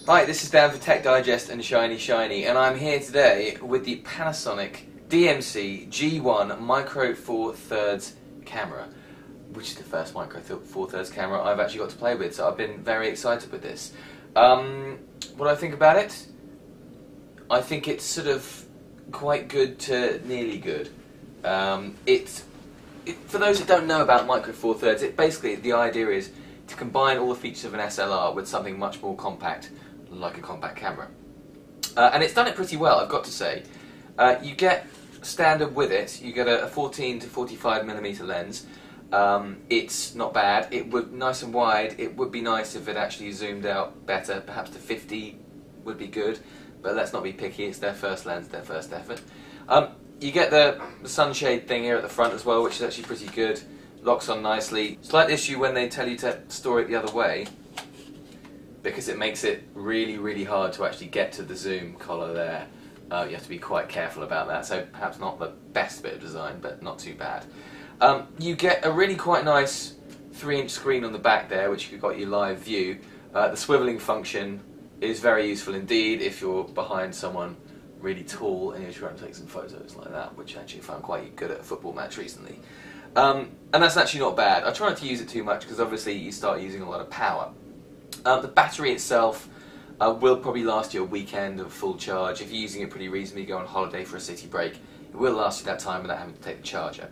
Hi, this is Dan for Tech Digest and Shiny Shiny, and I'm here today with the Panasonic DMC-G1 Micro Four Thirds camera, which is the first Micro Four Thirds camera I've actually got to play with, so I've been very excited with this. What do I think about it? I think it's sort of quite good to nearly good. For those that don't know about Micro Four Thirds, basically the idea is to combine all the features of an SLR with something much more compact, like a compact camera. And it's done it pretty well, I've got to say. You get standard with it, you get a 14 to 45mm lens. It's not bad, nice and wide. It would be nice if it actually zoomed out better, perhaps to 50 would be good, but let's not be picky, it's their first lens, their first effort. You get the sunshade thing here at the front as well, which is actually pretty good, locks on nicely. Slight issue when they tell you to store it the other way, because it makes it really, really hard to actually get to the zoom collar there. You have to be quite careful about that, so perhaps not the best bit of design, but not too bad. You get a really quite nice 3-inch screen on the back there, which you've got your live view. The swiveling function is very useful indeed if you're behind someone really tall and you're trying to take some photos like that, which I actually found quite good at a football match recently. And that's actually not bad. I try not to use it too much because obviously you start using a lot of power. The battery itself will probably last you a weekend of full charge. If you're using it pretty reasonably, go on holiday for a city break, it will last you that time without having to take the charger.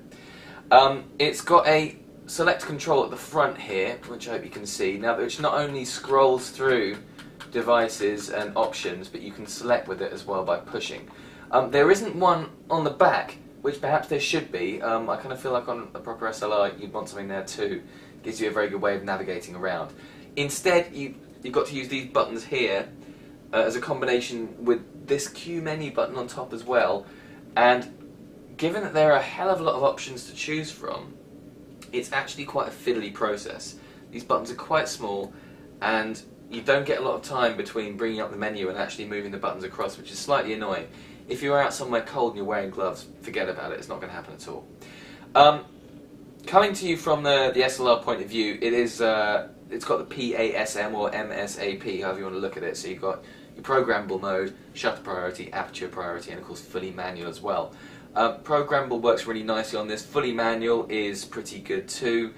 It's got a select control at the front here, which I hope you can see, now which not only scrolls through devices and options, but you can select with it as well by pushing. There isn't one on the back, which perhaps there should be. I kind of feel like on a proper SLR you'd want something there too. Gives you a very good way of navigating around. Instead, you've got to use these buttons here as a combination with this Q menu button on top as well. And given that there are a hell of a lot of options to choose from, it's actually quite a fiddly process. These buttons are quite small, and you don't get a lot of time between bringing up the menu and actually moving the buttons across, which is slightly annoying. If you're out somewhere cold and you're wearing gloves, forget about it, it's not going to happen at all. Coming to you from the SLR point of view, it's got the PASM or MSAP, however you want to look at it. So you've got your programmable mode, shutter priority, aperture priority, and of course fully manual as well. Programmable works really nicely on this. Fully manual is pretty good too.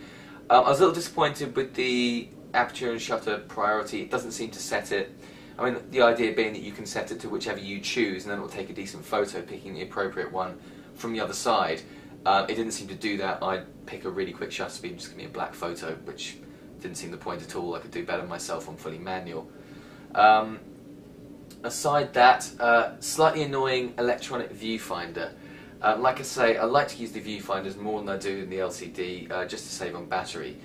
I was a little disappointed with the aperture and shutter priority. It doesn't seem to set it. I mean, the idea being that you can set it to whichever you choose, and then it will take a decent photo, picking the appropriate one from the other side. It didn't seem to do that. I'd pick a really quick shutter speed and just give me a black photo, which didn't seem the point at all. I could do better myself on fully manual. Aside that, slightly annoying electronic viewfinder. Like I say, I like to use the viewfinders more than I do in the LCD, just to save on battery.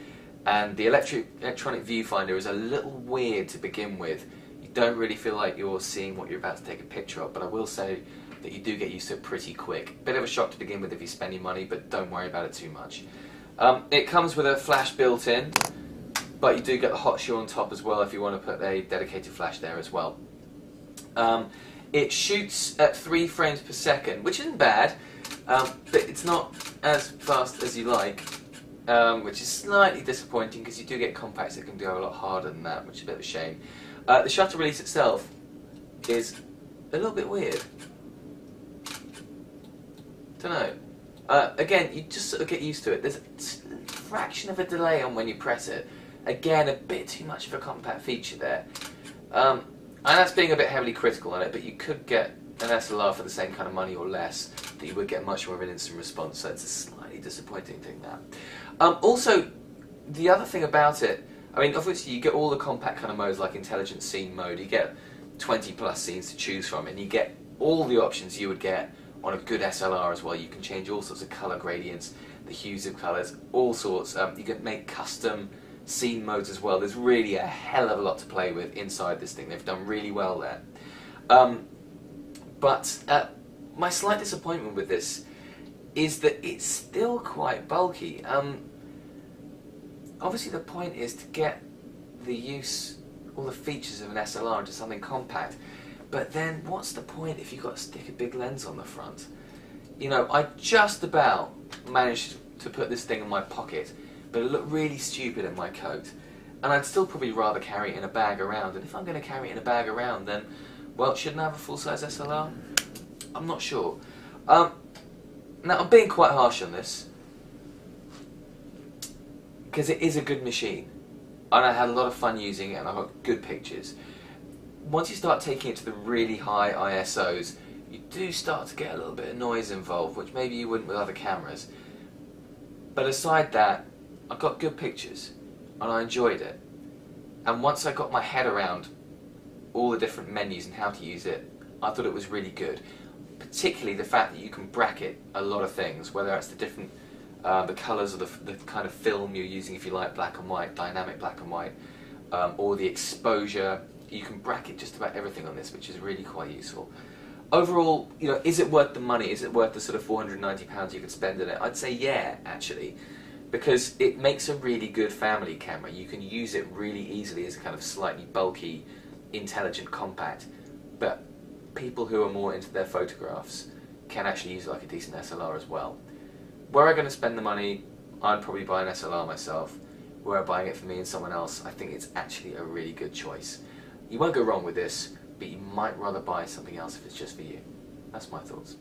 And the electronic viewfinder is a little weird to begin with. You don't really feel like you're seeing what you're about to take a picture of, but I will say that you do get used to it pretty quick. Bit of a shock to begin with if you spend your money, but don't worry about it too much. It comes with a flash built in, but you do get the hot shoe on top as well if you want to put a dedicated flash there as well. It shoots at 3 frames per second, which isn't bad, but it's not as fast as you like, which is slightly disappointing because you do get compacts that can go a lot harder than that, which is a bit of a shame. The shutter release itself is a little bit weird. Don't know. Again, you just sort of get used to it. There's a fraction of a delay on when you press it. Again, a bit too much of a compact feature there. And that's being a bit heavily critical on it, but you could get an SLR for the same kind of money or less that you would get much more of an instant response, so it's a slightly disappointing thing, that. Also, the other thing about it, I mean, obviously you get all the compact kind of modes like intelligent scene mode, you get 20 plus scenes to choose from, and you get all the options you would get on a good SLR as well. You can change all sorts of colour gradients, the hues of colours, all sorts. You can make custom scene modes as well. There's really a hell of a lot to play with inside this thing. They've done really well there. But my slight disappointment with this is that it's still quite bulky. Obviously the point is to get the use, all the features of an SLR into something compact, but then what's the point if you've got to stick a big lens on the front? You know, I just about managed to put this thing in my pocket, but it looked really stupid in my coat. and I'd still probably rather carry it in a bag around. And if I'm going to carry it in a bag around, then, well, shouldn't I have a full-size SLR? I'm not sure. Now, I'm being quite harsh on this, because it is a good machine, and I had a lot of fun using it, and I got good pictures. Once you start taking it to the really high ISOs, you do start to get a little bit of noise involved, which maybe you wouldn't with other cameras. But aside that, I got good pictures, and I enjoyed it. And once I got my head around all the different menus and how to use it, I thought it was really good. Particularly the fact that you can bracket a lot of things, whether it's the different the colours of the kind of film you're using, if you like black and white, dynamic black and white, or the exposure. You can bracket just about everything on this, which is really quite useful. Overall, you know, is it worth the money? Is it worth the sort of £490 you could spend on it? I'd say yeah, actually, because it makes a really good family camera. You can use it really easily as a kind of slightly bulky, intelligent compact, but people who are more into their photographs can actually use it like a decent SLR as well. Were I going to spend the money, I'd probably buy an SLR myself. Were I buying it for me and someone else, I think it's actually a really good choice. You won't go wrong with this, but you might rather buy something else if it's just for you. That's my thoughts.